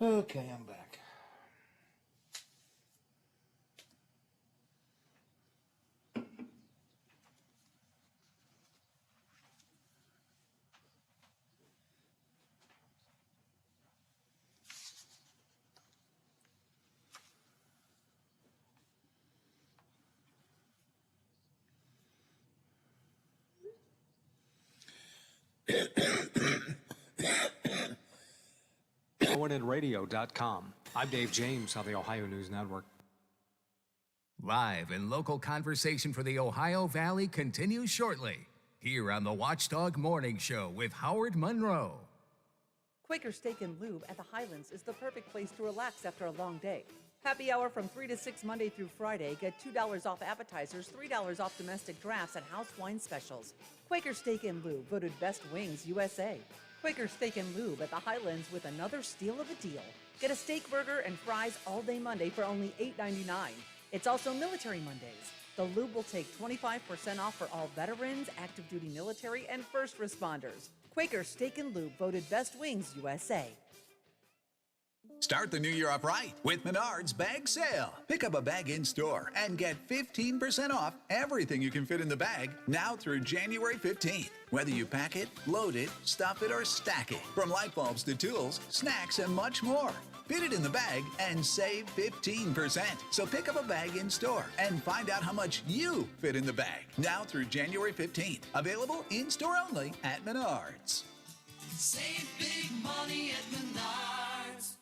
Okay, I'm back. ONNRadio.com. I'm Dave James on the Ohio News Network. Live and local conversation for the Ohio Valley continues shortly, here on the Watchdog Morning Show with Howard Monroe. Quaker Steak and Lube at the Highlands is the perfect place to relax after a long day. Happy hour from 3 to 6 Monday through Friday. Get $2 off appetizers, $3 off domestic drafts, and house wine specials. Quaker Steak and Lube, voted Best Wings USA. Quaker Steak and Lube at the Highlands with another steal of a deal. Get a steak burger and fries all day Monday for only $8.99. It's also Military Mondays. The Lube will take 25% off for all veterans, active duty military, and first responders. Quaker Steak and Lube, voted Best Wings USA. Start the new year off right with Menards Bag Sale. Pick up a bag in store and get 15% off everything you can fit in the bag now through January 15th. Whether you pack it, load it, stuff it, or stack it. From light bulbs to tools, snacks, and much more. Fit it in the bag and save 15%. So pick up a bag in store and find out how much you fit in the bag now through January 15th. Available in store only at Menards. Save big money at Menards.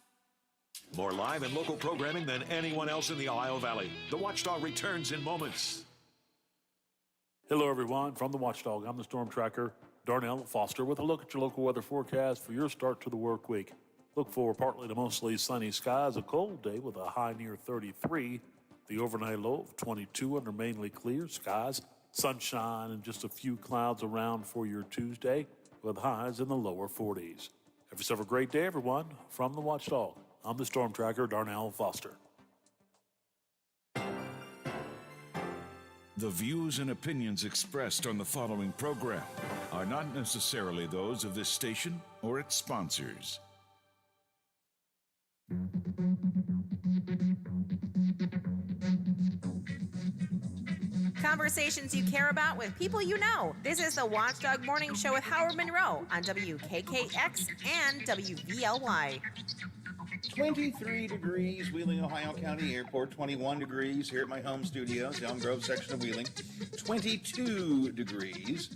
More live and local programming than anyone else in the Ohio Valley. The Watchdog returns in moments. Hello, everyone. From the Watchdog, I'm the Storm Tracker, Darnell Foster, with a look at your local weather forecast for your start to the work week. Look for partly to mostly sunny skies, a cold day with a high near 33, the overnight low of 22 under mainly clear skies, sunshine, and just a few clouds around for your Tuesday, with highs in the lower 40s. Have yourself a great day, everyone. From the Watchdog, I'm the Storm Tracker, Darnell Foster. The views and opinions expressed on the following program are not necessarily those of this station or its sponsors. Conversations you care about with people you know. This is the Watchdog Morning Show with Howard Monroe on WKKX and WVLY. 23 degrees, Wheeling, Ohio County Airport. 21 degrees here at my home studios, Elm Grove section of Wheeling. 22 degrees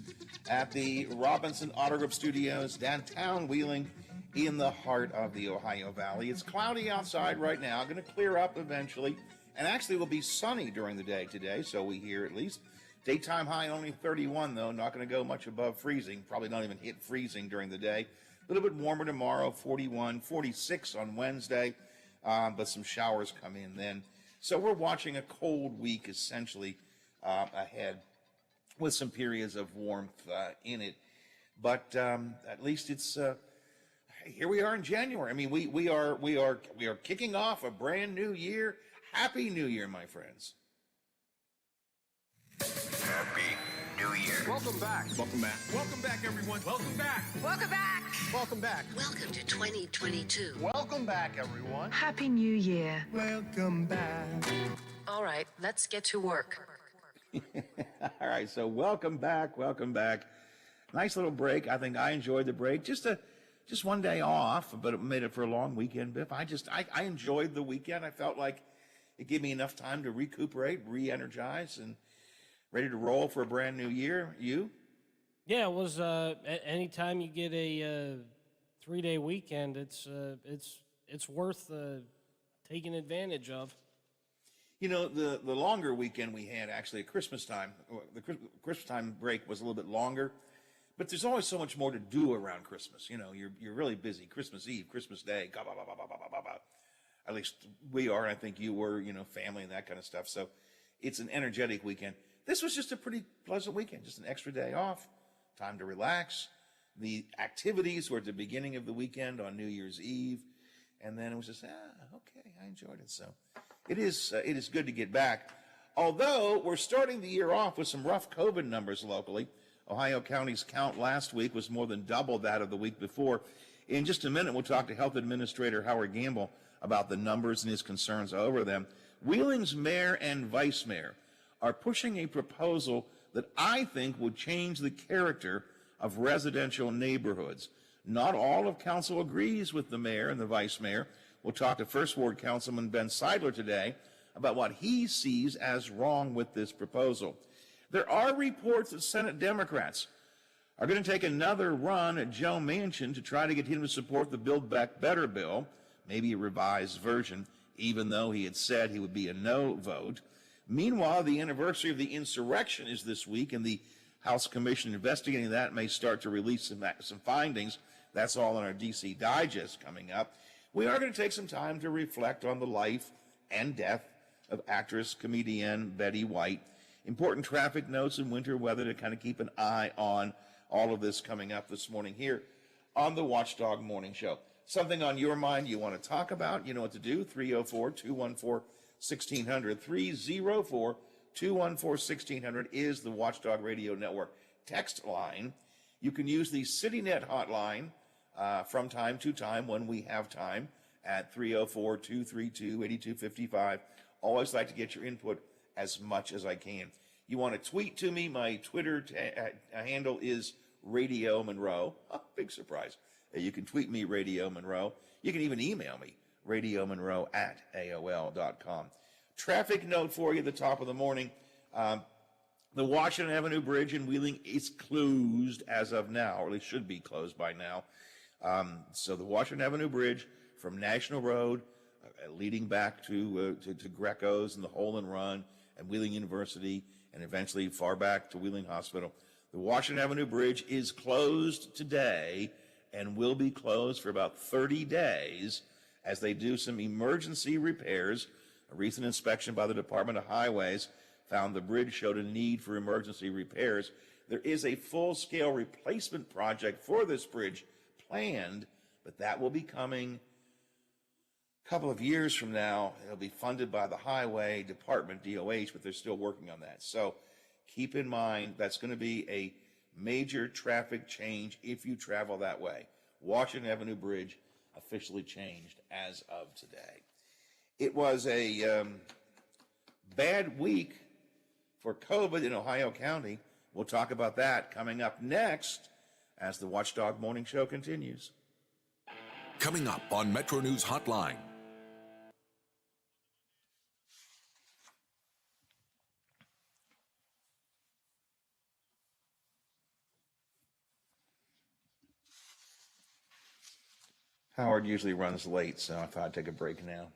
at the Robinson Auto Group Studios, downtown Wheeling, in the heart of the Ohio Valley. It's cloudy outside right now, going to clear up eventually, and actually will be sunny during the day today, so we hear at least. Daytime high only 31, though, not going to go much above freezing, probably not even hit freezing during the day. A little bit warmer tomorrow, 41, 46 on Wednesday, but some showers come in then. So we're watching a cold week essentially ahead with some periods of warmth in it. But at least it's here we are in January. I mean, we are kicking off a brand new year. Happy New Year, my friends. Happy New Year. Welcome back. Welcome back. Welcome back, everyone. Welcome back. Welcome back. Welcome back. Welcome to 2022. Welcome back, everyone. Happy New Year. Welcome back. All right, let's get to work. All right, so welcome back. Nice little break. I think I enjoyed the break. Just one day off, but it made it for a long weekend, Biff. I enjoyed the weekend. I felt like it gave me enough time to recuperate, re-energize, and ready to roll for a brand new year. You? Yeah, it was. Anytime you get a 3-day weekend, it's worth taking advantage of. You know, the longer weekend we had actually at Christmas time. The Christmas time break was a little bit longer, but there's always so much more to do around Christmas. You know, you're really busy. Christmas Eve, Christmas Day, at least we are, and I think you were. You know, family and that kind of stuff. So it's an energetic weekend. This was just a pretty pleasant weekend, just an extra day off, time to relax. The activities were at the beginning of the weekend on New Year's Eve, and then it was just, okay, I enjoyed it. So it is good to get back. Although we're starting the year off with some rough COVID numbers locally. Ohio County's count last week was more than double that of the week before. In just a minute, we'll talk to Health Administrator Howard Gamble about the numbers and his concerns over them. Wheeling's mayor and vice mayor are pushing a proposal that I think would change the character of residential neighborhoods. Not all of council agrees with the mayor and the vice mayor. We'll talk to First Ward Councilman Ben Seidler today about what he sees as wrong with this proposal. There are reports that Senate Democrats are going to take another run at Joe Manchin to try to get him to support the Build Back Better bill, maybe a revised version, even though he had said he would be a no vote. Meanwhile, the anniversary of the insurrection is this week, and the House Commission investigating that may start to release some findings. That's all in our DC Digest coming up. We are going to take some time to reflect on the life and death of actress, comedian Betty White. Important traffic notes and winter weather to kind of keep an eye on. All of this coming up this morning here on the Watchdog Morning Show. Something on your mind you want to talk about, you know what to do. 304-214-1600. 304-214-1600 is the Watchdog Radio Network text line. You can use the CityNet hotline from time to time when we have time at 304-232-8255. Always like to get your input as much as I can. You want to tweet to me, my Twitter handle is Radio Monroe. Oh, big surprise. You can tweet me, Radio Monroe. You can even email me, radiomonroe@aol.com. Traffic note for you at the top of the morning. The Washington Avenue Bridge in Wheeling is closed as of now, or at least should be closed by now. So the Washington Avenue Bridge from National Road leading back to Greco's and the Hole and Run and Wheeling University, and eventually far back to Wheeling Hospital. The Washington Avenue Bridge is closed today and will be closed for about 30 days as they do some emergency repairs. A recent inspection by the Department of Highways found the bridge showed a need for emergency repairs. There is a full-scale replacement project for this bridge planned, but that will be coming couple of years from now. It'll be funded by the Highway Department, DOH, but they're still working on that. So keep in mind that's going to be a major traffic change if you travel that way. Washington Avenue Bridge officially changed as of today. It was a bad week for COVID in Ohio County. We'll talk about that coming up next as the Watchdog Morning Show continues. Coming up on Metro News Hotline. Howard usually runs late, so I thought I'd take a break now.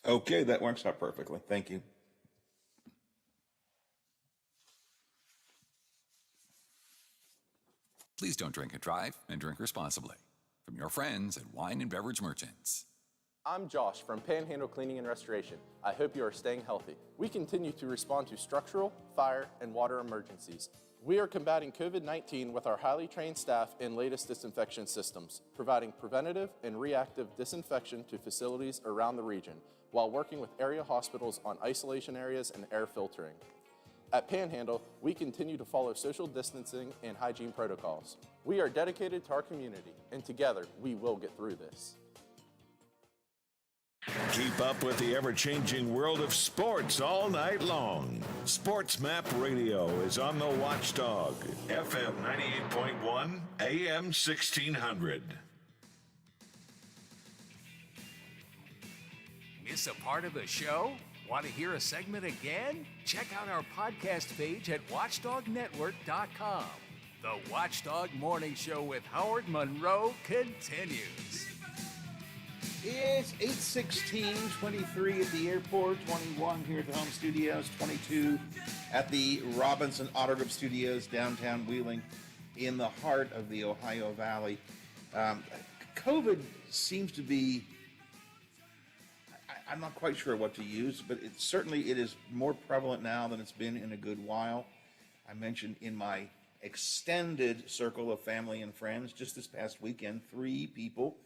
Okay, that works out perfectly. Thank you. Please don't drink and drive, and drink responsibly. From your friends at Wine and Beverage Merchants. I'm Josh from Panhandle Cleaning and Restoration. I hope you are staying healthy. We continue to respond to structural, fire, and water emergencies. We are combating COVID-19 with our highly trained staff and latest disinfection systems, providing preventative and reactive disinfection to facilities around the region, while working with area hospitals on isolation areas and air filtering. At Panhandle, we continue to follow social distancing and hygiene protocols. We are dedicated to our community, and together, we will get through this. Keep up with the ever-changing world of sports all night long. Sports Map Radio is on the Watchdog, FM 98.1, AM 1600. Miss a part of the show? Want to hear a segment again? Check out our podcast page at watchdognetwork.com. The Watchdog Morning Show with Howard Monroe continues. It's 8:16, 23 at the airport, 21 here at the home studios, 22 at the Robinson Auto Group Studios, downtown Wheeling, in the heart of the Ohio Valley. COVID seems to be, I'm not quite sure what to use, but it is more prevalent now than it's been in a good while. I mentioned in my extended circle of family and friends, just this past weekend, 3 people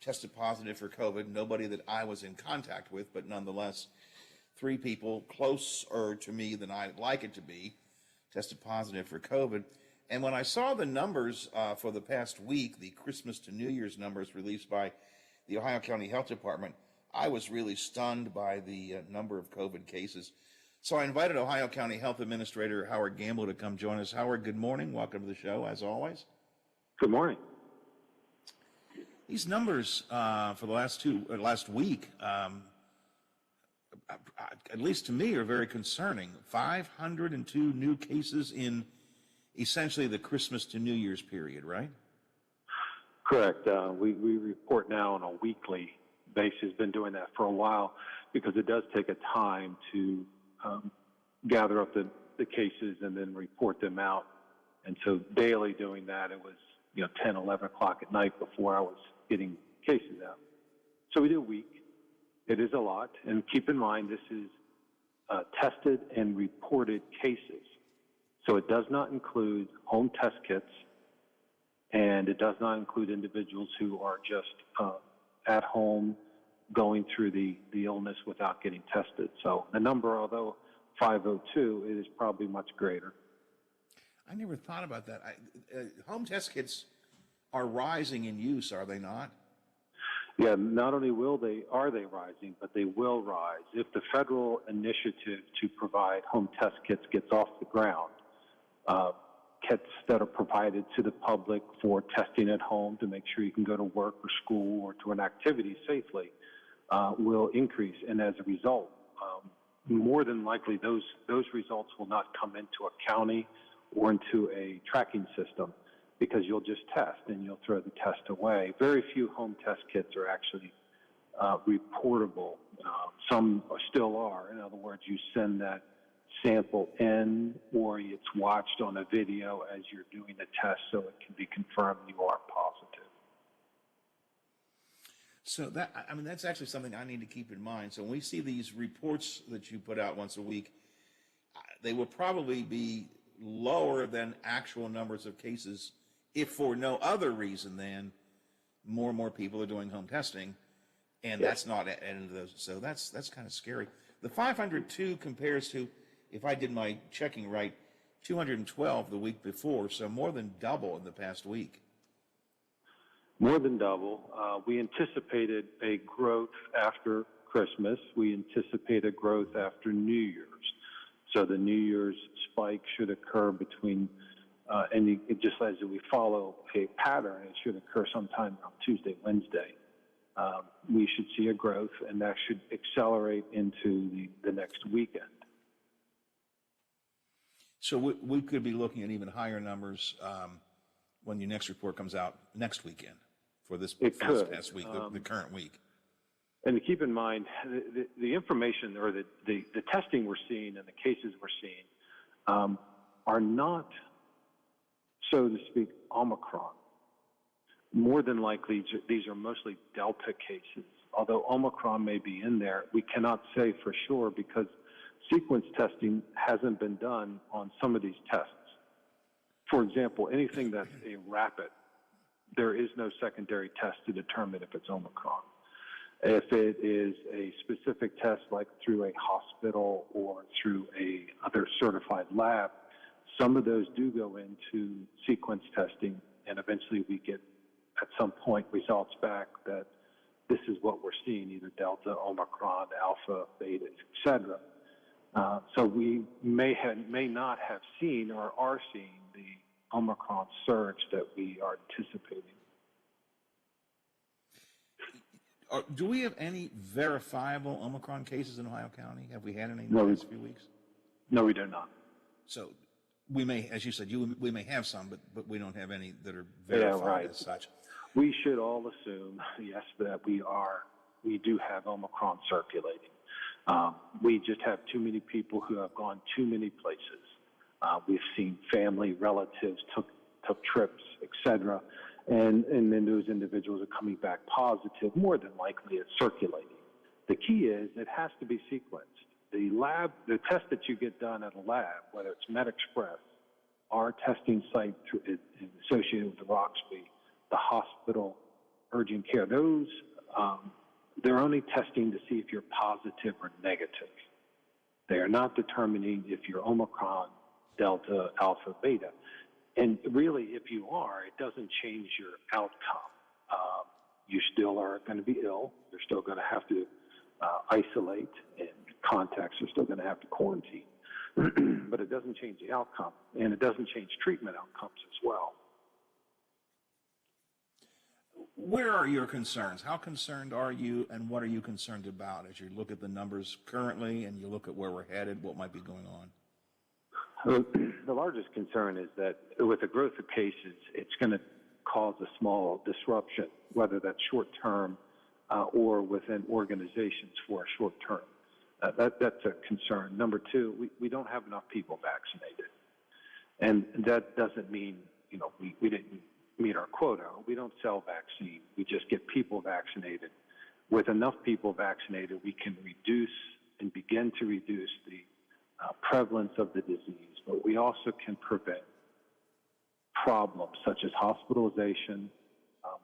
tested positive for COVID. Nobody that I was in contact with, but nonetheless, 3 people closer to me than I'd like it to be tested positive for COVID. And when I saw the numbers for the past week, the Christmas to New Year's numbers released by the Ohio County Health Department, I was really stunned by the number of COVID cases. So I invited Ohio County Health Administrator Howard Gamble to come join us. Howard, good morning. Welcome to the show, as always. Good morning. These numbers for the last week, at least to me, are very concerning. 502 new cases in essentially the Christmas to New Year's period, right? Correct. We report now on a weekly basis. Been doing that for a while because it does take a time to gather up the cases and then report them out. And so daily doing that, it was 10, 11 o'clock at night before I was getting cases out. So we do a week. It is a lot. And keep in mind, this is tested and reported cases. So it does not include home test kits, and it does not include individuals who are just at home going through the illness without getting tested. So the number, although 502, it is probably much greater. I never thought about that. Home test kits are rising in use, are they not? Yeah, not only are they rising, but they will rise. If the federal initiative to provide home test kits gets off the ground, kits that are provided to the public for testing at home to make sure you can go to work or school or to an activity safely will increase. And as a result, more than likely those results will not come into a county or into a tracking system, because you'll just test and you'll throw the test away. Very few home test kits are actually reportable. Some still are. In other words, you send that sample in, or it's watched on a video as you're doing the test so it can be confirmed you are positive. So that's actually something I need to keep in mind. So when we see these reports that you put out once a week, they will probably be lower than actual numbers of cases, if for no other reason than more and more people are doing home testing, and that's not adding to those. So that's kind of scary. The 502 compares to, if I did my checking right, 212 the week before, so more than double in the past week. More than double. We anticipated a growth after Christmas. We anticipate a growth after New Year's. So the New Year's spike should occur between, just as we follow a pattern, it should occur sometime on Tuesday, Wednesday. We should see a growth, and that should accelerate into the next weekend. So we could be looking at even higher numbers when your next report comes out next weekend for this past week, the current week. And to keep in mind, the information or the testing we're seeing and the cases we're seeing are not, so to speak, Omicron. More than likely, these are mostly Delta cases. Although Omicron may be in there, we cannot say for sure because sequence testing hasn't been done on some of these tests. For example, anything that's a rapid, there is no secondary test to determine if it's Omicron. If it is a specific test like through a hospital or through a other certified lab, some of those do go into sequence testing, and eventually we get at some point results back that this is what we're seeing, either Delta, Omicron, Alpha, Beta, etc. So we may not have seen or are seeing the Omicron surge that we are anticipating. Do we have any verifiable Omicron cases in Ohio County? Have we had any in No, the last few weeks? No, we do not. So we may, as you said, we may have some, but we don't have any that are verified as such. We should all assume, yes, that we do have Omicron circulating. We just have too many people who have gone too many places. We've seen family, relatives took trips, etc. And then those individuals are coming back positive. More than likely, it's circulating. The key is it has to be sequenced. The test that you get done at a lab, whether it's MedExpress, our testing site associated with the Roxby, the hospital, urgent care, those, they're only testing to see if you're positive or negative. They are not determining if you're Omicron, Delta, Alpha, Beta. And really, if you are, it doesn't change your outcome. You still are going to be ill. You're still going to have to isolate, and contacts are still going to have to quarantine. But it doesn't change the outcome, and it doesn't change treatment outcomes as well. Where are your concerns? How concerned are you, and what are you concerned about as you look at the numbers currently and you look at where we're headed, what might be going on? The largest concern is that with the growth of cases, it's going to cause a small disruption, whether that's short-term or within organizations for a short-term. That's a concern. Number two, we don't have enough people vaccinated. And that doesn't mean, we didn't meet our quota. We don't sell vaccine. We just get people vaccinated. With enough people vaccinated, we can reduce and begin to reduce the prevalence of the disease, but we also can prevent problems such as hospitalization,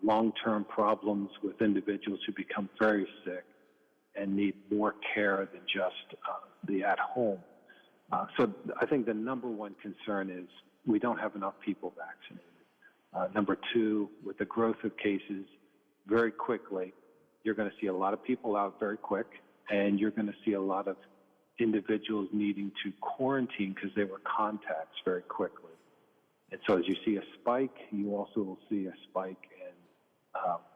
long-term problems with individuals who become very sick and need more care than just the at-home. So I think the number one concern is we don't have enough people vaccinated. Number two, with the growth of cases, very quickly, you're going to see a lot of people out very quick, and you're going to see a lot of individuals needing to quarantine because they were contacts very quickly. And so as you see a spike, you also will see a spike in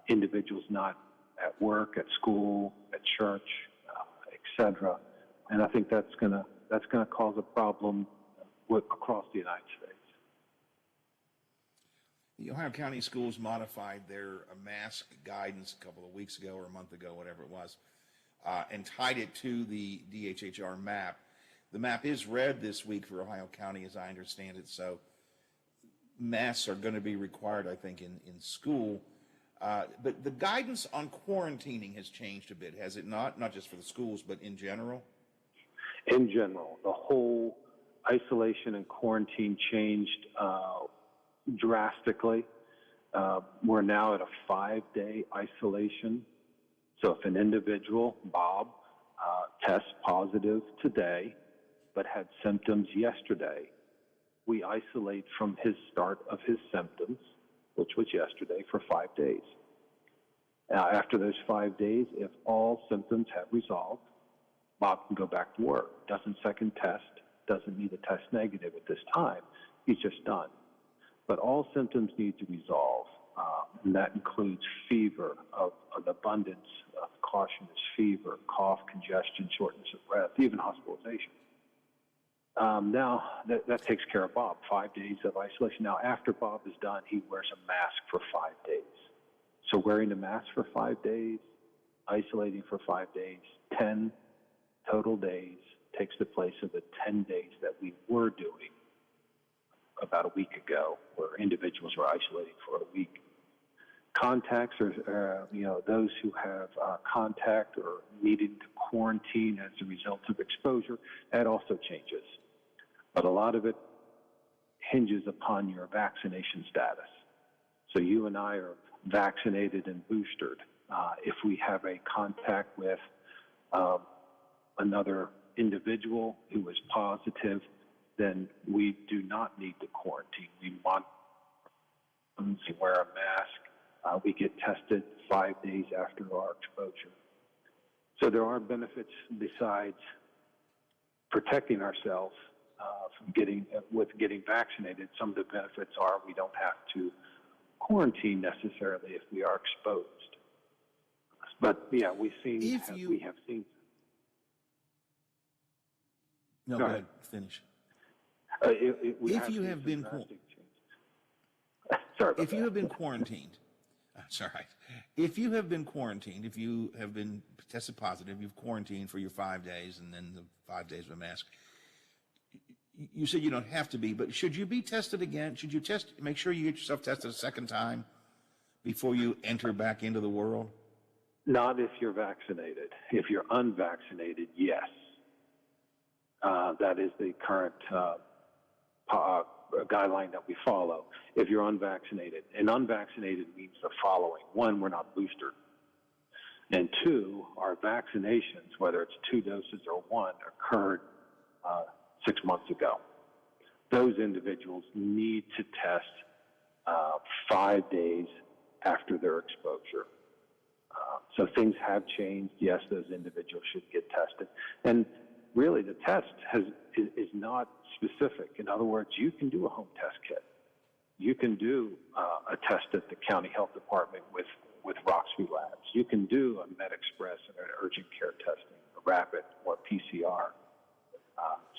individuals not at work, at school, at church, etc. And I think that's gonna cause a problem across the United States. The Ohio County Schools modified their mask guidance a couple of weeks ago or a month ago, whatever it was, and tied it to the DHHR map. The map is red this week for Ohio County, as I understand it, so masks are going to be required, I think, in school. But the guidance on quarantining has changed a bit, has it not? Not just for the schools, but in general? In general, the whole isolation and quarantine changed drastically. We're now at a 5-day isolation. So if an individual, Bob, tests positive today, but had symptoms yesterday, we isolate from his start of his symptoms, which was yesterday, for 5 days. Now, after those 5 days, if all symptoms have resolved, Bob can go back to work. Doesn't second test, doesn't need a test negative at this time. He's just done. But all symptoms need to resolve, and that includes fever of an abundance of caution is fever, cough, congestion, shortness of breath, even hospitalization. Now, that takes care of Bob, 5 days of isolation. Now, after Bob is done, he wears a mask for 5 days. So wearing a mask for 5 days, isolating for 5 days, 10 total days takes the place of the 10 days that we were doing about a week ago, where individuals were isolating for a week. Contacts are, those who have contact or needing to quarantine as a result of exposure, that also changes. But a lot of it hinges upon your vaccination status. So you and I are vaccinated and boosted. If we have a contact with another individual who is positive, then we do not need to quarantine. We want to wear a mask. We get tested 5 days after our exposure. So there are benefits besides protecting ourselves from getting vaccinated. Some of the benefits are we don't have to quarantine necessarily if we are exposed. But yeah, we have seen. No, go ahead. Finish. If you have been quarantined, if you have been quarantined, if you have been quarantined, if you have been tested positive, you've quarantined for your 5 days and then the 5 days of a mask. You said you don't have to be, but should you be tested again? Should you make sure you get yourself tested a second time before you enter back into the world? Not if you're vaccinated. If you're unvaccinated, yes. That is the current guideline that we follow. If you're unvaccinated, and unvaccinated means the following: one, we're not boosted, and two, our vaccinations, whether it's 2 doses or one, occurred 6 months ago. Those individuals need to test 5 days after their exposure. So things have changed. Yes, those individuals should get tested. And really, the test is not specific. In other words, you can do a home test kit. You can do a test at the county health department with Roxby Labs. You can do a MedExpress and an urgent care testing, a rapid or PCR.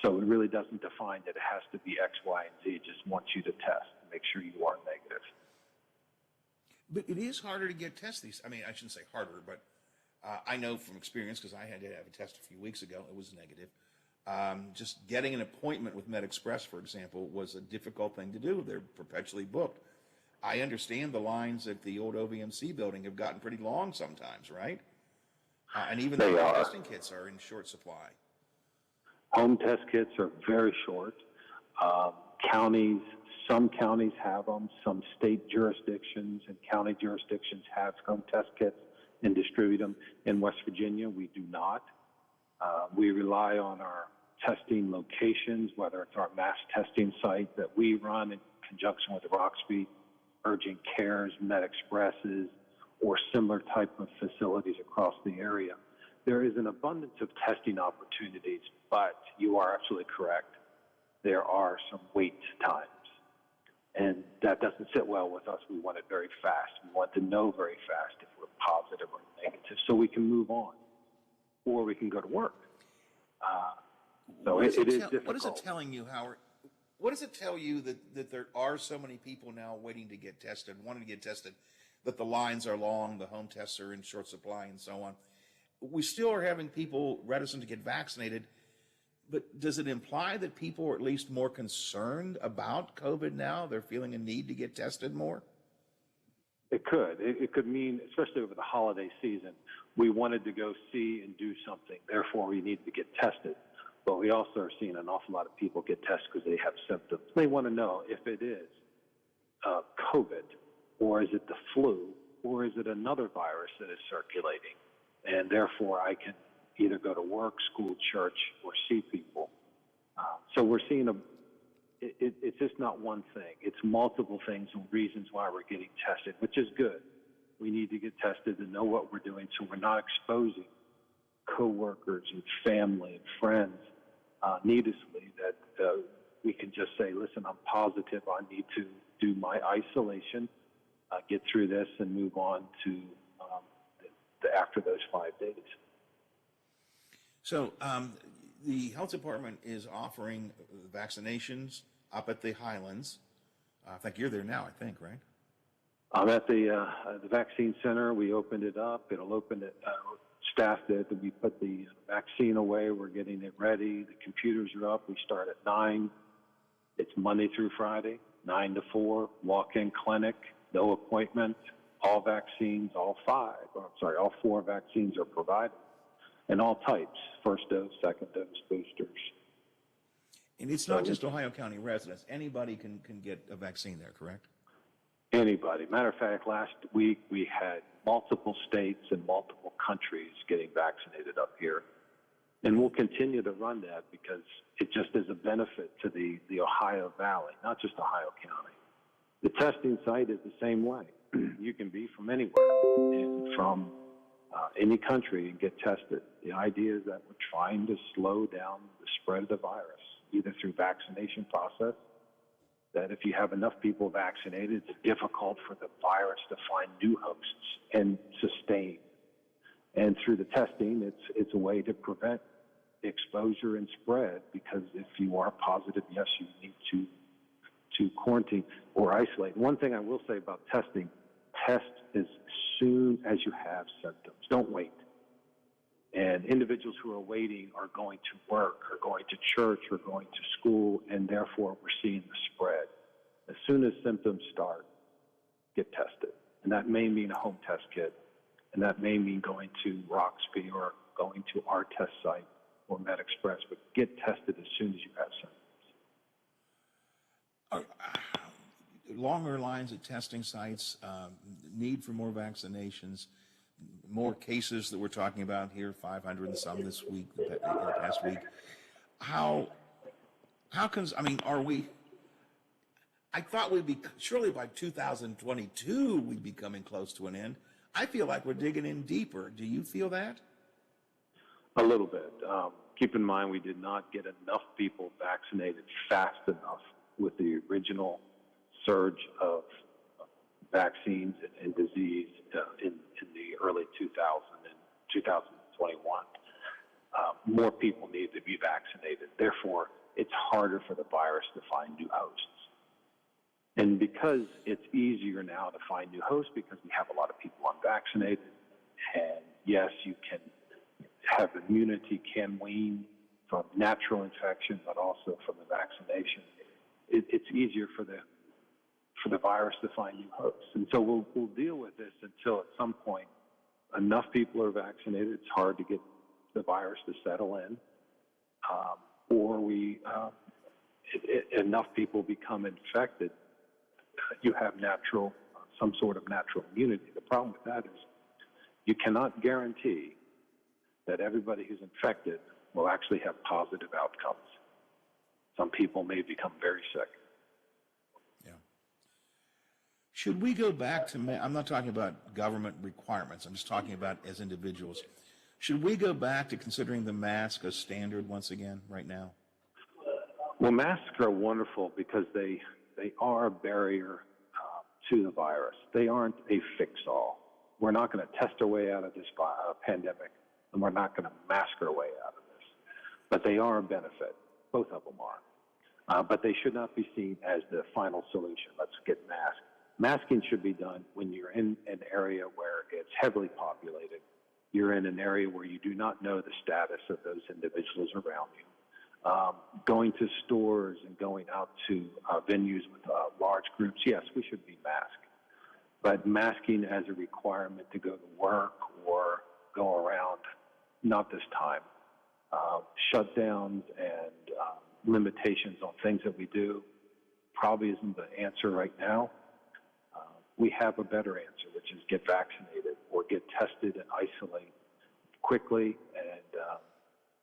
So it really doesn't define that it has to be X, Y, and Z. It just wants you to test and make sure you are negative. But it is harder to get tests. I shouldn't say harder, but I know from experience, because I had to have a test a few weeks ago. It was negative. Just getting an appointment with MedExpress, for example, was a difficult thing to do. They're perpetually booked. I understand the lines at the old OVMC building have gotten pretty long sometimes, right? And even the testing kits are in short supply. Home test kits are very short. Some counties have them. Some state jurisdictions and county jurisdictions have home test kits and distribute them. In West Virginia, we do not. We rely on our testing locations, whether it's our mass testing site that we run in conjunction with Roxby, urgent cares, MedExpresses, or similar type of facilities across the area. There is an abundance of testing opportunities, but you are absolutely correct. There are some wait times. And that doesn't sit well with us. We want it very fast. We want to know very fast if we're positive or negative so we can move on or we can go to work. So it is difficult. What is it telling you, Howard? What does it tell you that there are so many people now waiting to get tested, wanting to get tested, that the lines are long, the home tests are in short supply, and so on? We still are having people reticent to get vaccinated, but does it imply that people are at least more concerned about COVID now? They're feeling a need to get tested more? It could. It could mean, especially over the holiday season, we wanted to go see and do something. Therefore, we needed to get tested. But we also are seeing an awful lot of people get tested because they have symptoms. They want to know if it is COVID, or is it the flu, or is it another virus that is circulating? And therefore, I can either go to work, school, church, or see people. So we're seeing it's just not one thing. It's multiple things and reasons why we're getting tested, which is good. We need to get tested to know what we're doing so we're not exposing coworkers and family and friends needlessly, that we can just say, listen, I'm positive. I need to do my isolation, get through this, and move on to after those 5 days. So the health department is offering vaccinations up at the Highlands. I think you're there now, I think, right? I'm at the vaccine center. We opened it up. It'll open it, staffed it. We put the vaccine away. We're getting it ready. The computers are up. We start at 9. It's Monday through Friday, 9 to 4, walk-in clinic, no appointment, all vaccines, all 4 vaccines are provided, and all types, first dose, second dose, boosters. And it's not just Ohio County residents. Anybody can get a vaccine there, correct? Anybody. Matter of fact, last week we had multiple states and multiple countries getting vaccinated up here. And we'll continue to run that because it just is a benefit to the Ohio Valley, not just Ohio County. The testing site is the same way. You can be from anywhere and from any country and get tested. The idea is that we're trying to slow down the spread of the virus, either through vaccination process, that if you have enough people vaccinated, it's difficult for the virus to find new hosts and sustain. And through the testing, it's a way to prevent exposure and spread, because if you are positive, yes, you need to quarantine or isolate. One thing I will say about testing, test as soon as you have symptoms. Don't wait. And individuals who are waiting are going to work, or going to church, or going to school, and therefore we're seeing the spread. As soon as symptoms start, get tested. And that may mean a home test kit, and that may mean going to Roxby or going to our test site or MedExpress, but get tested as soon as you have symptoms. Longer lines at testing sites, need for more vaccinations, more cases that we're talking about here, 500 and some this week, in the past week. How are we, I thought we'd be, surely by 2022, we'd be coming close to an end. I feel like we're digging in deeper. Do you feel that? A little bit. Keep in mind, we did not get enough people vaccinated fast enough with the original surge of vaccines and disease in the early 2000 and 2021. More people need to be vaccinated. Therefore, it's harder for the virus to find new hosts. And because it's easier now to find new hosts, because we have a lot of people unvaccinated, and yes, you can have immunity, can wean from natural infection, but also from the vaccination. It's easier for the virus to find new hosts. And so we'll deal with this until at some point enough people are vaccinated. It's hard to get the virus to settle in, or enough people become infected. You have some sort of natural immunity. The problem with that is you cannot guarantee that everybody who's infected will actually have positive outcomes. Some people may become very sick. Yeah. Should we go back to, I'm not talking about government requirements, I'm just talking about as individuals. Should we go back to considering the mask a standard once again right now? Well, masks are wonderful because they are a barrier to the virus. They aren't a fix-all. We're not going to test our way out of this pandemic, and we're not going to mask our way out of this. But they are a benefit. Both of them are. But they should not be seen as the final solution. Let's get masked. Masking should be done when you're in an area where it's heavily populated. You're in an area where you do not know the status of those individuals around you. Going to stores and going out to venues with large groups, yes, we should be masked. But masking as a requirement to go to work or go around, not this time. Shutdowns and limitations on things that we do probably isn't the answer right now. We have a better answer, which is get vaccinated or get tested and isolate quickly and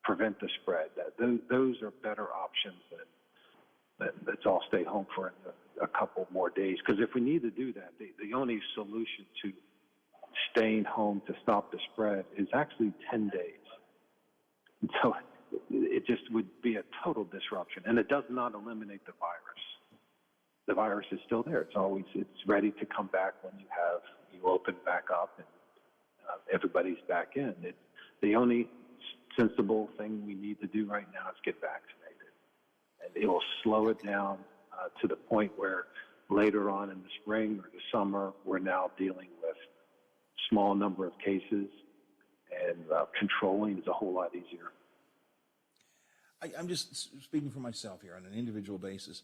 prevent the spread. Those are better options than let's all stay home for a couple more days. Because if we need to do that, the only solution to staying home to stop the spread is actually 10 days. And so it just would be a total disruption. And it does not eliminate the virus. The virus is still there. It's ready to come back when you open back up and everybody's back in. The only sensible thing we need to do right now is get vaccinated. And it will slow it down to the point where later on in the spring or the summer, we're now dealing with small number of cases, and controlling is a whole lot easier. I'm just speaking for myself here on an individual basis.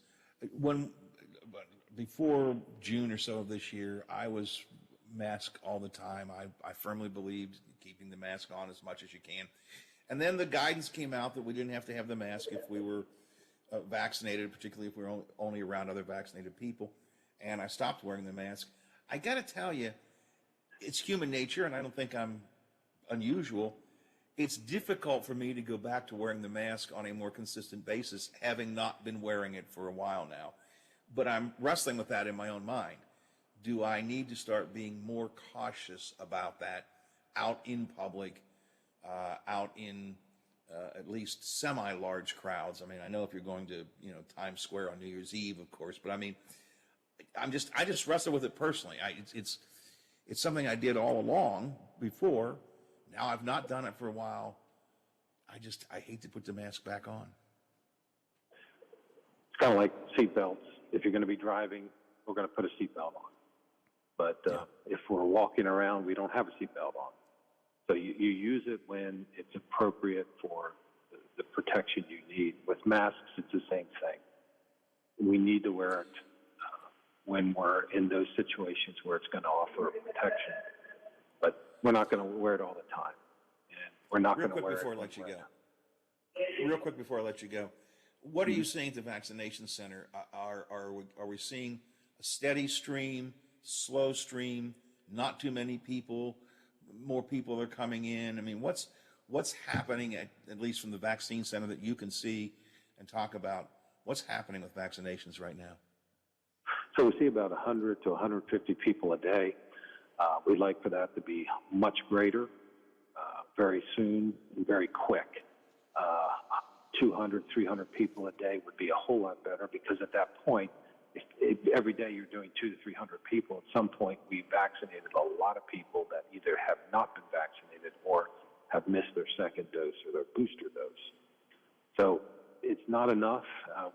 Before June or so of this year, I was masked all the time. I firmly believed keeping the mask on as much as you can. And then the guidance came out that we didn't have to have the mask if we were vaccinated, particularly if we're only around other vaccinated people, and I stopped wearing the mask. I got to tell you, it's human nature, and I don't think I'm unusual. It's difficult for me to go back to wearing the mask on a more consistent basis, having not been wearing it for a while now. But I'm wrestling with that in my own mind. Do I need to start being more cautious about that out in public, out in at least semi-large crowds? I mean, I know if you're going to, Times Square on New Year's Eve, of course, but I mean, I just wrestle with it personally. It's something I did all along before. Now I've not done it for a while. I hate to put the mask back on. It's kind of like seatbelts. If you're going to be driving, we're going to put a seatbelt on. But if we're walking around, we don't have a seatbelt on. So you use it when it's appropriate for the protection you need. With masks, it's the same thing. We need to wear it when we're in those situations where it's going to offer protection. But we're not going to wear it all the time. And we're not going to wear it. Real quick before I let you go, what are you seeing at the vaccination center? Are we seeing a steady stream, slow stream, not too many people, more people are coming in? I mean, what's happening at least from the vaccine center that you can see and talk about? What's happening with vaccinations right now? So we see about 100 to 150 people a day. We'd like for that to be much greater, very soon, and very quick. 200, 300 people a day would be a whole lot better, because at that point, if every day you're doing 200 to 300 people, at some point we vaccinated a lot of people that either have not been vaccinated or have missed their second dose or their booster dose. So it's not enough.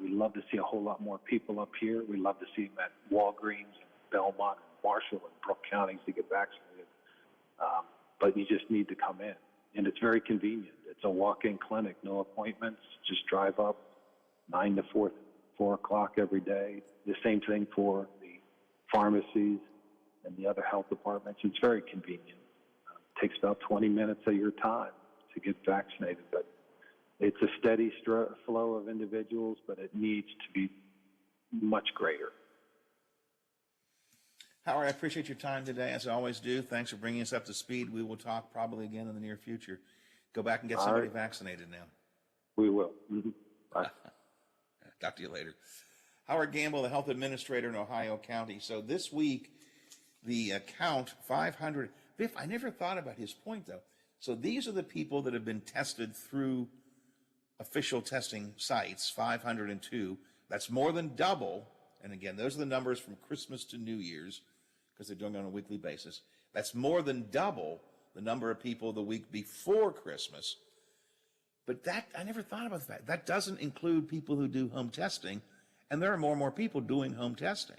We love to see a whole lot more people up here. We love to see them at Walgreens and Belmont and Marshall and Brooke counties to get vaccinated. But you just need to come in. And it's very convenient. It's a walk-in clinic, no appointments. Just drive up 9 to 4 o'clock every day. The same thing for the pharmacies and the other health departments. It's very convenient. It takes about 20 minutes of your time to get vaccinated. But it's a steady flow of individuals, but it needs to be much greater. Howard, I appreciate your time today, as I always do. Thanks for bringing us up to speed. We will talk probably again in the near future. Go back and get somebody vaccinated now. We will. Mm-hmm. Bye. Talk to you later. Howard Gamble, the health administrator in Ohio County. So this week, the count 500. Biff, I never thought about his point, though. So these are the people that have been tested through official testing sites, 502. That's more than double. And again, those are the numbers from Christmas to New Year's, because they're doing it on a weekly basis. That's more than double the number of people the week before Christmas. But that, I never thought about the fact, that doesn't include people who do home testing, and there are more and more people doing home testing.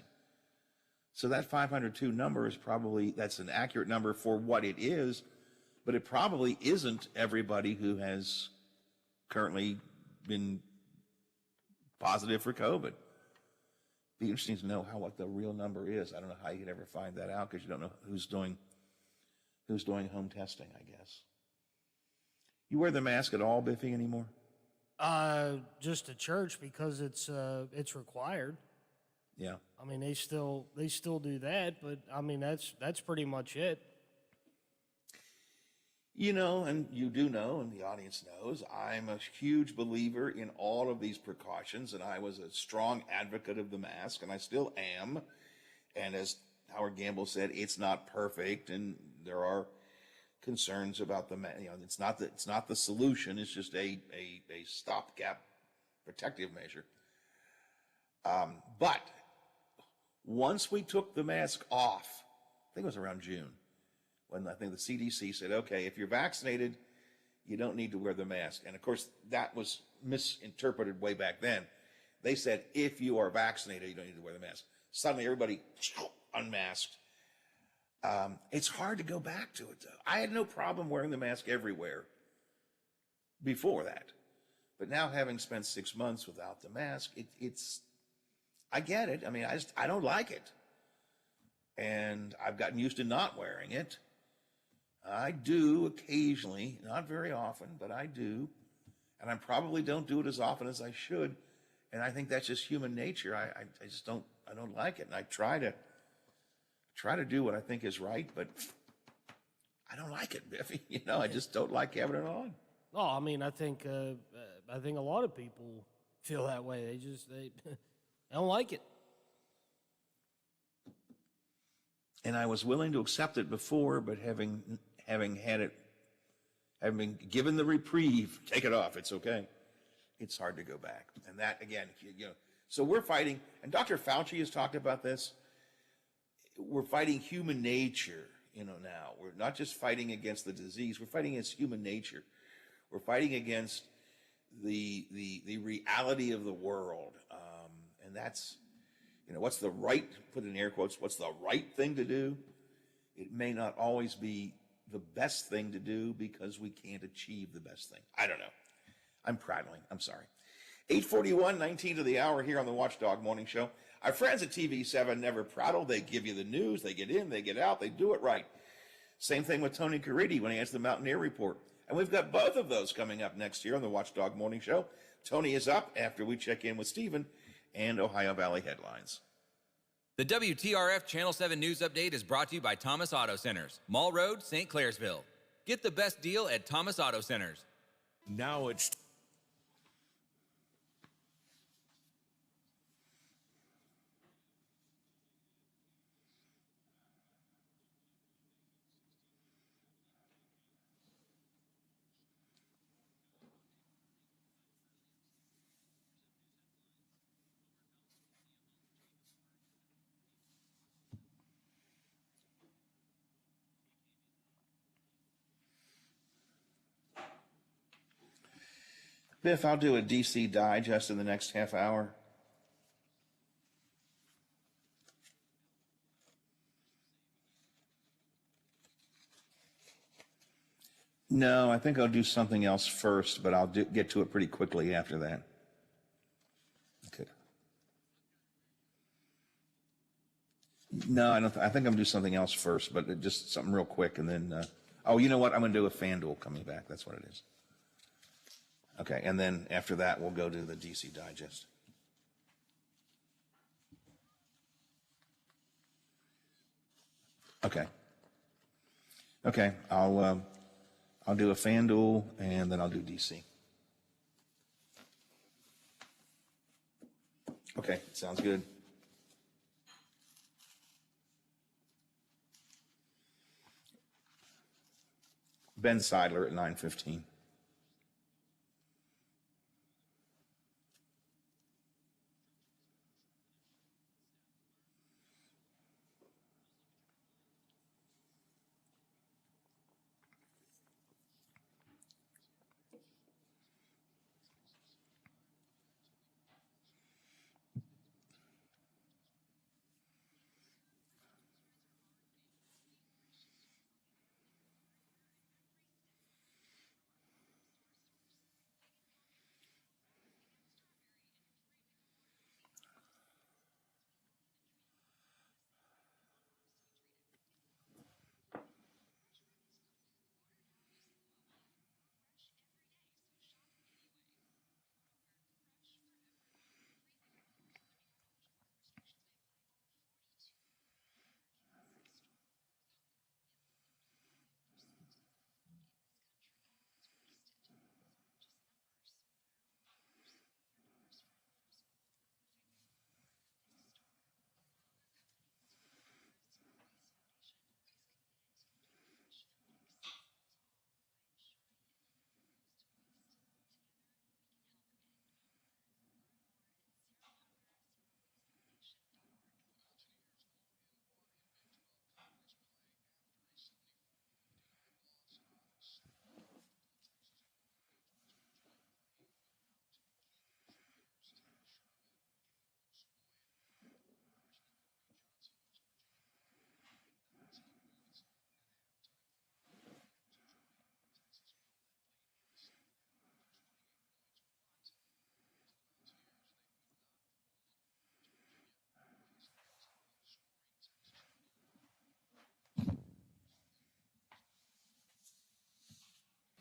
So that 502 number is probably, that's an accurate number for what it is, but it probably isn't everybody who has currently been positive for COVID. Be interesting to know what the real number is. I don't know how you could ever find that out, because you don't know who's doing home testing, I guess. You wear the mask at all, Biffy, anymore? Just to church, because it's required. Yeah. I mean, they still do that, but I mean that's pretty much it. You know, and you do know, and the audience knows, I'm a huge believer in all of these precautions, and I was a strong advocate of the mask, and I still am. And as Howard Gamble said, it's not perfect, and there are concerns about the, it's not the solution. It's just a stopgap protective measure. But once we took the mask off, I think it was around June, when I think the CDC said, okay, if you're vaccinated, you don't need to wear the mask. And of course, that was misinterpreted way back then. They said, if you are vaccinated, you don't need to wear the mask. Suddenly, everybody unmasked. It's hard to go back to it, though. I had no problem wearing the mask everywhere before that. But now, having spent 6 months without the mask, I get it. I mean, I don't like it. And I've gotten used to not wearing it. I do occasionally, not very often, but I do. And I probably don't do it as often as I should. And I think that's just human nature. I just don't like it. And I try to do what I think is right, but I don't like it, Biffy. I just don't like having it on. No, I mean, I think a lot of people feel that way. They don't like it. And I was willing to accept it before, but having been given the reprieve, take it off. It's okay. It's hard to go back. And that, again, so we're fighting, and Dr. Fauci has talked about this. We're fighting human nature, now. We're not just fighting against the disease. We're fighting against human nature. We're fighting against the reality of the world. And that's, what's the right, put in air quotes, what's the right thing to do? It may not always be the best thing to do because we can't achieve the best thing. I don't know. I'm prattling. I'm sorry. 8:41, 19 to the hour here on the Watchdog Morning Show. Our friends at TV7 never prattle. They give you the news. They get in, they get out. They do it right. Same thing with Tony Caridi when he has the Mountaineer Report. And we've got both of those coming up next year on the Watchdog Morning Show. Tony is up after we check in with Stephen and Ohio Valley headlines. The WTRF Channel 7 News Update is brought to you by Thomas Auto Centers, Mall Road, St. Clairsville. Get the best deal at Thomas Auto Centers. Now it's Biff, I'll do a DC digest in the next half hour. No, I think I'll do something else first, but I'll get to it pretty quickly after that. Okay. No, I don't. I think I'm gonna do something else first, but just something real quick, and then. Oh, you know what? I'm gonna do a FanDuel coming back. That's what it is. Okay, and then after that, we'll go to the DC Digest. Okay. Okay, I'll do a FanDuel, and then I'll do DC. Okay, sounds good. Ben Seidler at 9:15.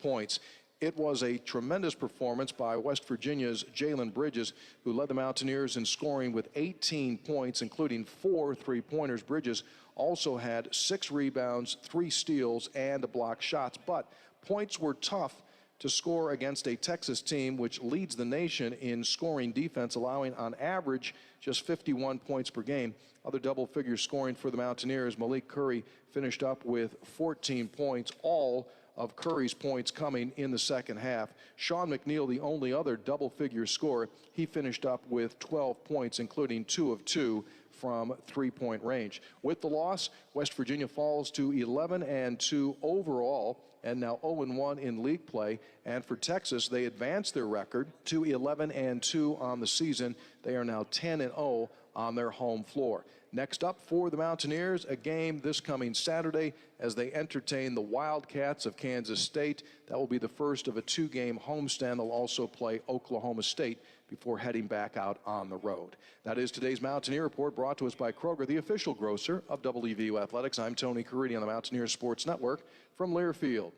Points It was a tremendous performance by West Virginia's Jalen Bridges, who led the Mountaineers in scoring with 18 points, including 4 three-pointers. Bridges also had 6 rebounds, 3 steals, and a block shots. But points were tough to score against a Texas team which leads the nation in scoring defense, allowing on average just 51 points per game. Other double-figure scoring for the Mountaineers, Malik Curry finished up with 14 points, all of Curry's points coming in the second half. Sean McNeil, the only other double-figure scorer, he finished up with 12 points, including 2 of 2 from three-point range. With the loss, West Virginia falls to 11-2 overall and now 0-1 in league play. And for Texas, they advance their record to 11-2 on the season. They are now 10-0 on their home floor. Next up for the Mountaineers, a game this coming Saturday as they entertain the Wildcats of Kansas State. That will be the first of a 2-game homestand. They'll also play Oklahoma State before heading back out on the road. That is today's Mountaineer Report, brought to us by Kroger, the official grocer of WVU Athletics. I'm Tony Caridi on the Mountaineers Sports Network from Learfield.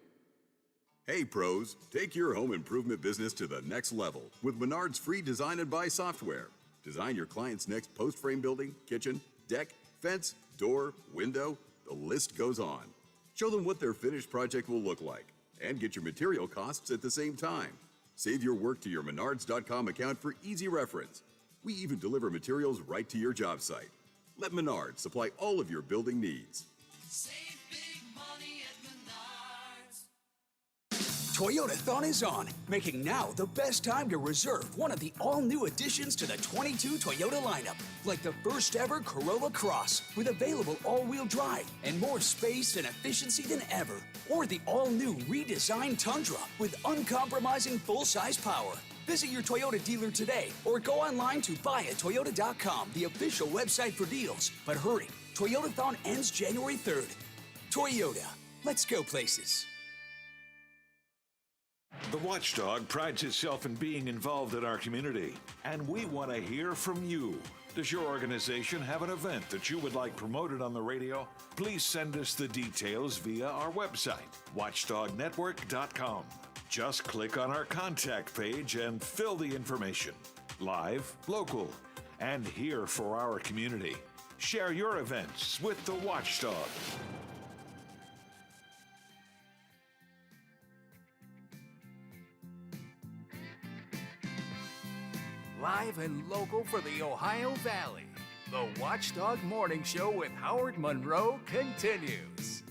Hey pros, take your home improvement business to the next level with Menard's free Design and Buy software. Design your client's next post-frame building, kitchen, deck, fence, door, window, the list goes on. Show them what their finished project will look like and get your material costs at the same time. Save your work to your Menards.com account for easy reference. We even deliver materials right to your job site. Let Menards supply all of your building needs. Save big money at Menards. Toyotathon is on, making now the best time to reserve one of the all-new additions to the 22 Toyota lineup, like the first ever Corolla Cross with available all-wheel drive and more space and efficiency than ever, or the all-new redesigned Tundra with uncompromising full-size power. Visit your Toyota dealer today or go online to buyatoyota.com, the official website for deals. But hurry, Toyotathon ends January 3rd. Toyota, let's go places. The Watchdog prides itself in being involved in our community, and we want to hear from you. Does your organization have an event that you would like promoted on the radio? Please send us the details via our website, watchdognetwork.com. Just click on our contact page and fill the information. Live, local, and here for our community. Share your events with the Watchdog. Live and local for the Ohio Valley, the Watchdog Morning Show with Howard Monroe continues.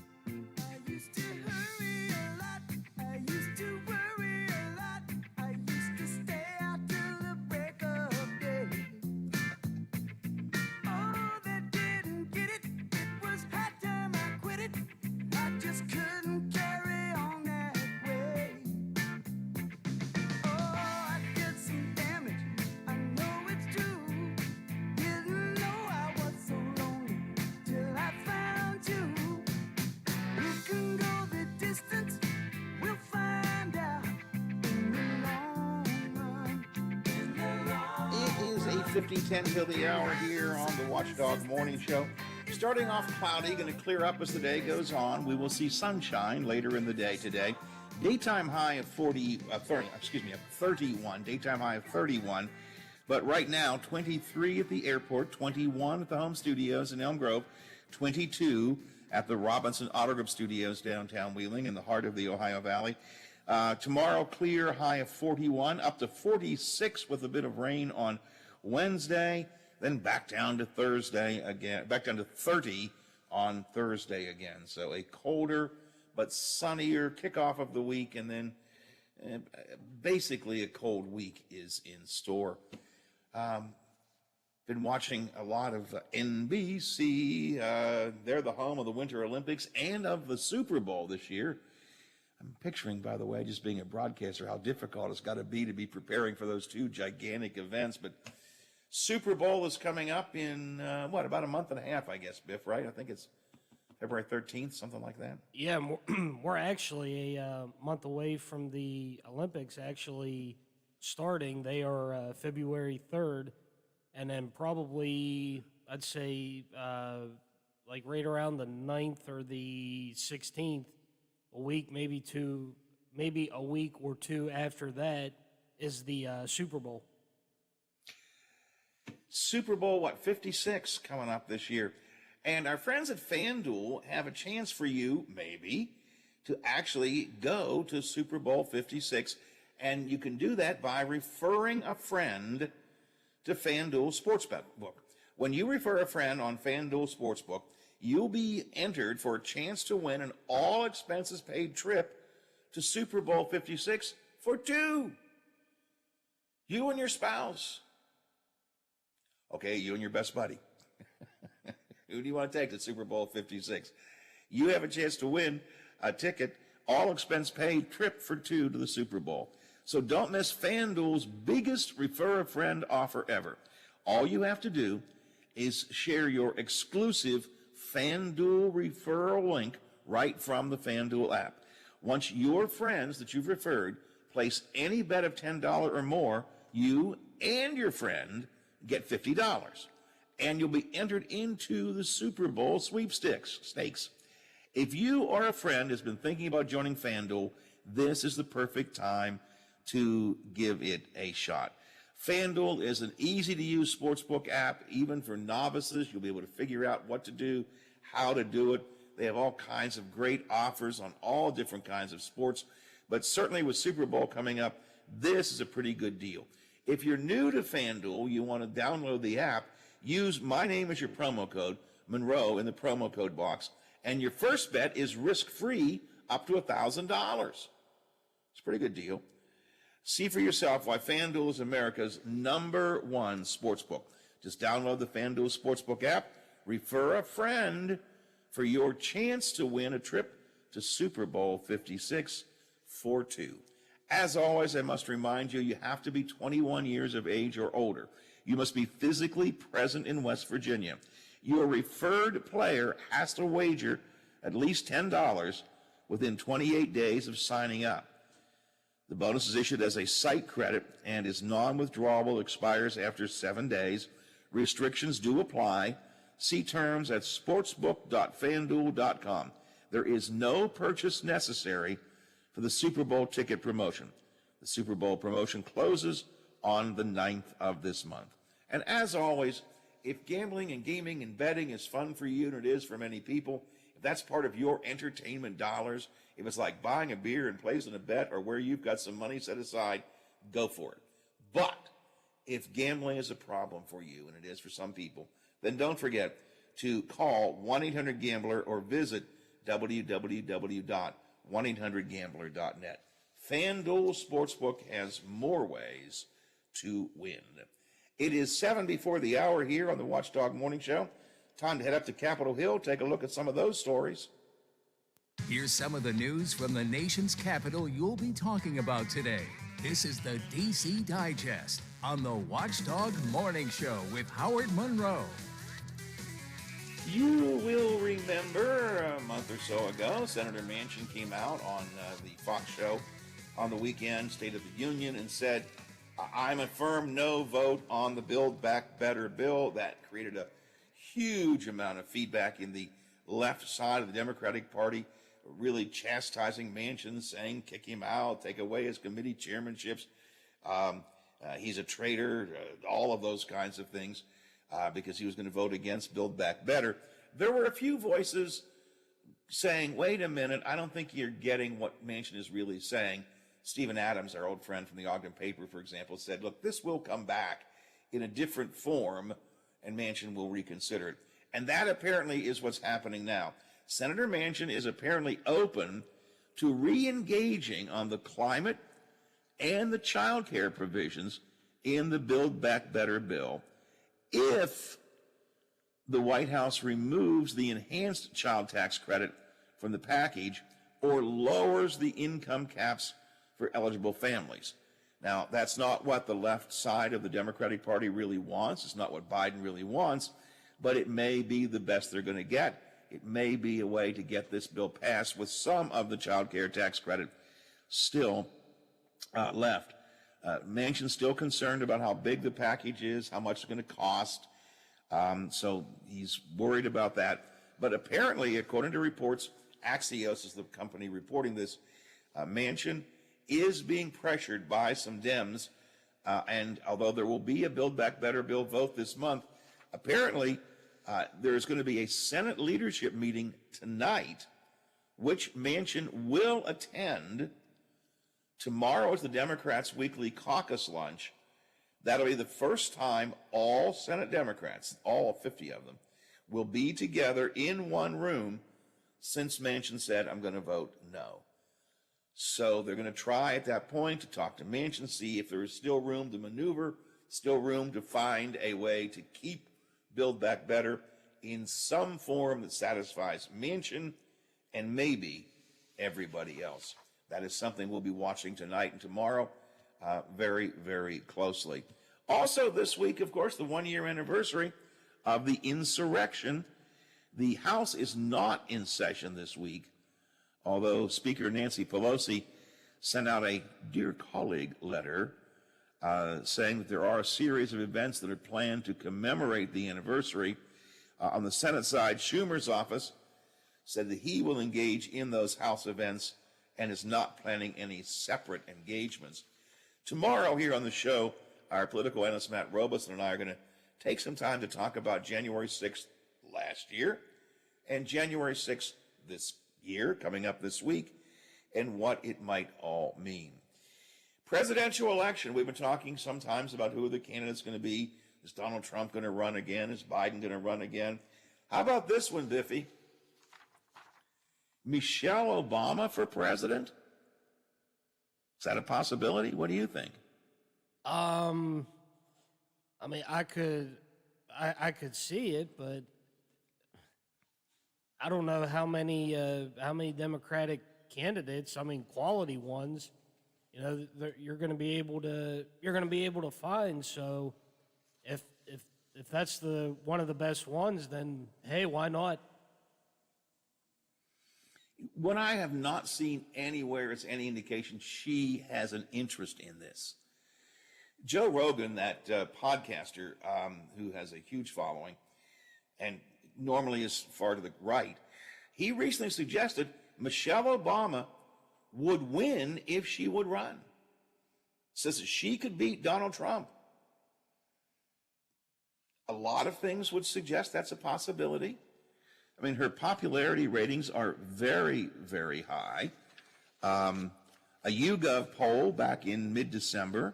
It is 8:50, 10 till the hour here on the Watchdog Morning Show. Starting off cloudy, going to clear up as the day goes on. We will see sunshine later in the day today. Daytime high of 31. Daytime high of 31. But right now, 23 at the airport, 21 at the home studios in Elm Grove, 22 at the Robinson Auto Group Studios downtown Wheeling in the heart of the Ohio Valley. Tomorrow, clear, high of 41, up to 46 with a bit of rain on Wednesday, then back down to Thursday again, back down to 30 on Thursday again. So a colder but sunnier kickoff of the week, and then basically a cold week is in store. Been watching a lot of NBC. They're the home of the Winter Olympics and of the Super Bowl this year. I'm picturing, by the way, just being a broadcaster, how difficult it's got to be preparing for those two gigantic events. But Super Bowl is coming up in, about a month and a half, I guess, Biff, right? I think it's February 13th, something like that. Yeah, we're actually a month away from the Olympics actually starting. They are February 3rd, and then probably, I'd say, like right around the 9th or the 16th, a week, maybe 2 maybe a week or two after that is the Super Bowl. Super Bowl, 56 coming up this year. And our friends at FanDuel have a chance for you, maybe, to actually go to Super Bowl 56. And you can do that by referring a friend to FanDuel Sportsbook. When you refer a friend on FanDuel Sportsbook, you'll be entered for a chance to win an all-expenses-paid trip to Super Bowl 56 for two. You and your spouse. Okay, you and your best buddy. Who do you want to take to Super Bowl 56? You have a chance to win a ticket, all-expense-paid trip for two to the Super Bowl. So don't miss FanDuel's biggest Refer a Friend offer ever. All you have to do is share your exclusive FanDuel referral link right from the FanDuel app. Once your friends that you've referred place any bet of $10 or more, you and your friend get $50. And you'll be entered into the Super Bowl stakes. If you or a friend has been thinking about joining FanDuel, this is the perfect time to give it a shot. FanDuel is an easy-to-use sportsbook app, even for novices. You'll be able to figure out what to do, how to do it. They have all kinds of great offers on all different kinds of sports. But certainly with Super Bowl coming up, this is a pretty good deal. If you're new to FanDuel, you want to download the app, use my name as your promo code, Monroe, in the promo code box, and your first bet is risk-free up to $1,000. It's a pretty good deal. See for yourself why FanDuel is America's #1 sportsbook. Just download the FanDuel Sportsbook app, refer a friend for your chance to win a trip to Super Bowl 56 for two. As always, I must remind you, you have to be 21 years of age or older. You must be physically present in West Virginia. Your referred player has to wager at least $10 within 28 days of signing up. The bonus is issued as a site credit and is non-withdrawable, expires after 7 days. Restrictions do apply. See terms at sportsbook.fanduel.com. There is no purchase necessary for the Super Bowl ticket promotion. The Super Bowl promotion closes on the 9th of this month. And as always, if gambling and gaming and betting is fun for you, and it is for many people, if that's part of your entertainment dollars, if it's like buying a beer and placing a bet or where you've got some money set aside, go for it. But if gambling is a problem for you, and it is for some people, then don't forget to call 1-800-GAMBLER or visit www.1800gambler.net. FanDuel Sportsbook has more ways to win. It is 7 before the hour here on the Watchdog Morning Show. Time to head up to Capitol Hill, take a look at some of those stories. Here's some of the news from the nation's capital you'll be talking about today. This is the DC Digest on the Watchdog Morning Show with Howard Monroe. You will remember a month or so ago, Senator Manchin came out on the Fox show on the weekend, State of the Union, and said, I'm a firm no vote on the Build Back Better bill. That created a huge amount of feedback in the left side of the Democratic Party, really chastising Manchin, saying kick him out, take away his committee chairmanships. He's a traitor, all of those kinds of things, because he was going to vote against Build Back Better. There were a few voices saying, wait a minute, I don't think you're getting what Manchin is really saying. Stephen Adams, our old friend from the Ogden paper, for example, said, look, this will come back in a different form, and Manchin will reconsider it. And that apparently is what's happening now. Senator Manchin is apparently open to re-engaging on the climate and the child care provisions in the Build Back Better bill if the White House removes the enhanced child tax credit from the package or lowers the income caps for eligible families. Now, that's not what the left side of the Democratic Party really wants. It's not what Biden really wants, but it may be the best they're going to get. It may be a way to get this bill passed with some of the child care tax credit still left. Manchin's still concerned about how big the package is, how much it's going to cost. So he's worried about that. But apparently, according to reports, Axios is the company reporting this, Manchin is being pressured by some Dems, and although there will be a Build Back Better bill vote this month, apparently there's going to be a Senate leadership meeting tonight, which Manchin will attend. Tomorrow is the Democrats' weekly caucus lunch. That'll be the first time all Senate Democrats, all 50 of them, will be together in one room since Manchin said, I'm going to vote no. So they're going to try at that point to talk to Manchin, see if there is still room to maneuver, still room to find a way to keep Build Back Better in some form that satisfies Manchin and maybe everybody else. That is something we'll be watching tonight and tomorrow very, very closely. Also this week, of course, the one-year anniversary of the insurrection. The House is not in session this week, although Speaker Nancy Pelosi sent out a Dear Colleague letter saying that there are a series of events that are planned to commemorate the anniversary. On the Senate side, Schumer's office said that he will engage in those House events and is not planning any separate engagements. Tomorrow here on the show, our political analyst Matt Robeson and I are going to take some time to talk about January 6th last year and January 6th this year, coming up this week, and what it might all mean. Presidential election, we've been talking sometimes about who the candidate's going to be. Is Donald Trump going to run again? Is Biden going to run again? How about this one, Biffy? Michelle Obama for president? Is that a possibility? What do you think? I mean, I could see it, but I don't know how many Democratic candidates. I mean, quality ones. You know, you're going to be able to find. So, if that's one of the best ones, then hey, why not? What I have not seen anywhere is any indication she has an interest in this. Joe Rogan, that podcaster who has a huge following and normally is far to the right, he recently suggested Michelle Obama would win if she would run. Says that she could beat Donald Trump. A lot of things would suggest that's a possibility. I mean, her popularity ratings are very, very high. A YouGov poll back in mid-December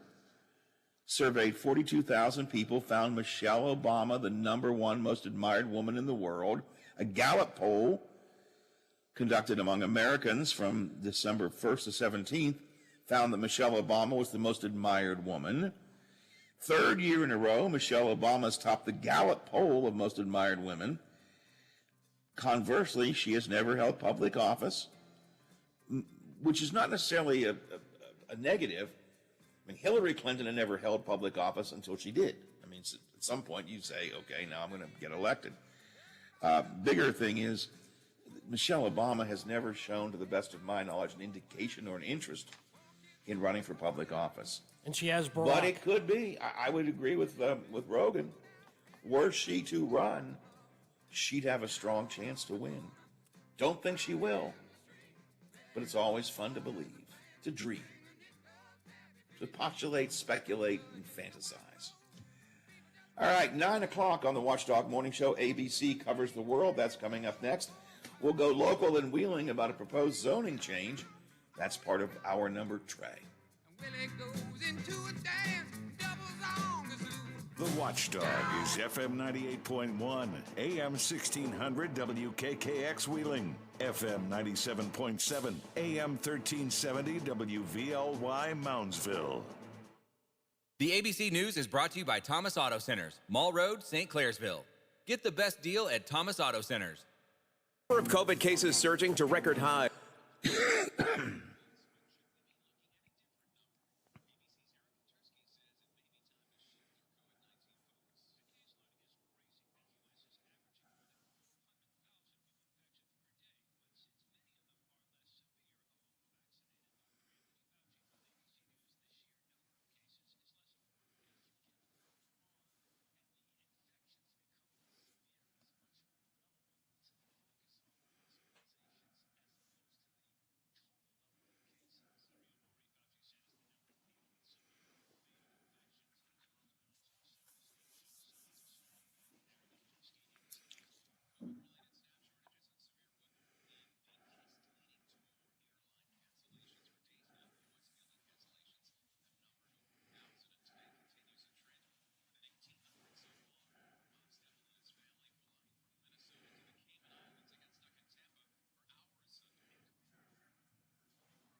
surveyed 42,000 people, found Michelle Obama the #1 most admired woman in the world. A Gallup poll conducted among Americans from December 1st to 17th found that Michelle Obama was the most admired woman. Third year in a row, Michelle Obama has topped the Gallup poll of most admired women. Conversely, she has never held public office, which is not necessarily a negative. I mean, Hillary Clinton had never held public office until she did. I mean, at some point you say, okay, now I'm going to get elected. Bigger thing is, Michelle Obama has never shown, to the best of my knowledge, an indication or an interest in running for public office. And she has Barack. But it could be. I would agree with Rogan. Were she to run, she'd have a strong chance to win. Don't think she will, but it's always fun to believe, to dream, to postulate, speculate, and fantasize. All right, 9 o'clock on the Watchdog Morning Show. ABC covers the world. That's coming up next. We'll go local in Wheeling about a proposed zoning change. That's part of our number Trey. The Watchdog is FM 98.1, AM 1600 WKKX Wheeling, FM 97.7, AM 1370 WVLY Moundsville. The ABC News is brought to you by Thomas Auto Centers, Mall Road, St. Clairsville. Get the best deal at Thomas Auto Centers. Number of COVID cases surging to record high.